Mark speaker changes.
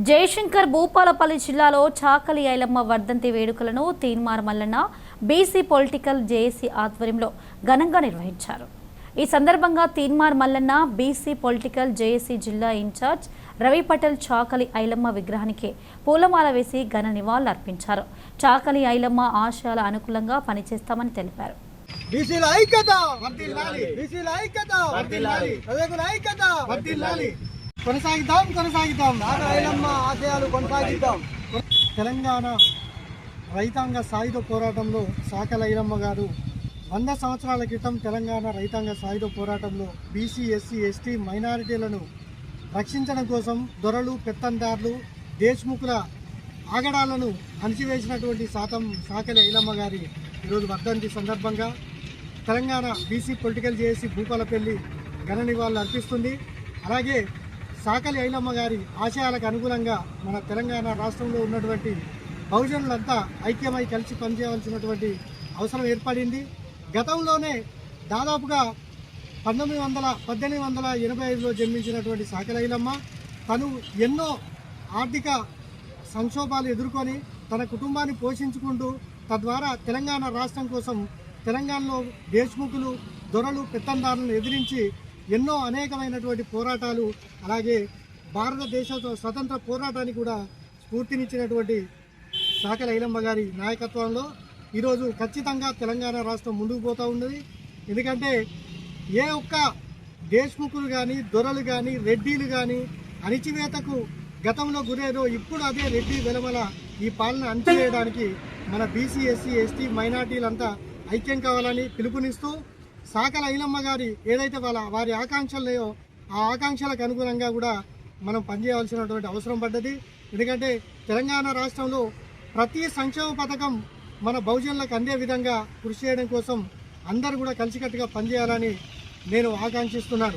Speaker 1: జయశంకర్ భూపాలపల్లి జిల్లాలో చాకలి ఐలమ్మ వర్ధంతి వేడుకలను Teenmar Mallanna BC political JAC ఆధ్వర్యంలో ఘనంగా నిర్వహించారు. ఈ సందర్భంగా Teenmar Mallanna BC political JAC జిల్లా ఇన్ఛార్జ్ రవి పటేల్ చాకలి ఐలమ్మ విగ్రహానికి పూలమాల వేసి ఘన నివాళులు అర్పించారు. చాకలి ఐలమ్మ ఆశయాల అనుకూలంగా పనిచేస్తామని తెలిపారు.
Speaker 2: కొనసాగిద్దాం ఐలమ్మ ఆశయాలు కొనసాగిద్దాం. తెలంగాణ రైతాంగ సాయుధ పోరాటంలో చాకలి ఐలమ్మ గారు 100 సంవత్సరాల క్రితం తెలంగాణ రైతాంగ సాయుధ పోరాటంలో బీసీ, ఎస్సీ, ఎస్టీ మైనారిటీలను రక్షించడం కోసం దొరలు, పెత్తందారులు, దేశ్ముఖుల ఆగడాలను అణిచివేసినటువంటి చాకలి ఐలమ్మ గారి ఈరోజు వర్ధంతి సందర్భంగా Telangana BC political JAC Bhupalpally ఘన నివాళులు అర్పిస్తుంది. అలాగే చాకలి ఐలమ్మ గారి ఆశయాలకు అనుగుణంగా మన తెలంగాణ రాష్ట్రంలో ఉన్నటువంటి బహుజనులంతా ఐక్యమై కలిసి పనిచేయవలసినటువంటి అవసరం ఏర్పడింది. గతంలోనే దాదాపుగా 1885లో జన్మించినటువంటి చాకలి ఐలమ్మ తను ఎన్నో ఆర్థిక సంక్షోభాలు ఎదుర్కొని తన కుటుంబాన్ని పోషించుకుంటూ తద్వారా తెలంగాణ రాష్ట్రం కోసం తెలంగాణలో దేశ్ముఖులు, దొరలు, పెత్తందారులను ఎదిరించి ఎన్నో అనేకమైనటువంటి పోరాటాలు, అలాగే భారతదేశ స్వతంత్ర పోరాటానికి కూడా స్ఫూర్తినిచ్చినటువంటి చాకలి ఐలమ్మ గారి నాయకత్వంలో ఈరోజు ఖచ్చితంగా తెలంగాణ రాష్ట్రం ముందుకు పోతూ ఉన్నది. ఎందుకంటే ఏ ఒక్క దేశ్ముఖులు కానీ, దొరలు కానీ, రెడ్డిలు కానీ అణిచివేతకు గతంలో గురేదో ఇప్పుడు అదే రెడ్డి వెలమల ఈ పాలన అణిచివేయడానికి మన బీసీ, ఎస్సీ, ఎస్టీ మైనార్టీలంతా ఐక్యం కావాలని పిలుపునిస్తూ చాకలి ఐలమ్మ గారి ఏదైతే వారి ఆకాంక్షలున్నాయో ఆ ఆకాంక్షలకు అనుగుణంగా కూడా మనం పనిచేయవలసినటువంటి అవసరం పడ్డది. ఎందుకంటే తెలంగాణ రాష్ట్రంలో ప్రతి సంక్షేమ పథకం మన బహుజనులకు అందే విధంగా కృషి చేయడం కోసం అందరూ కూడా కలిసికట్టుగా పనిచేయాలని నేను ఆకాంక్షిస్తున్నాను.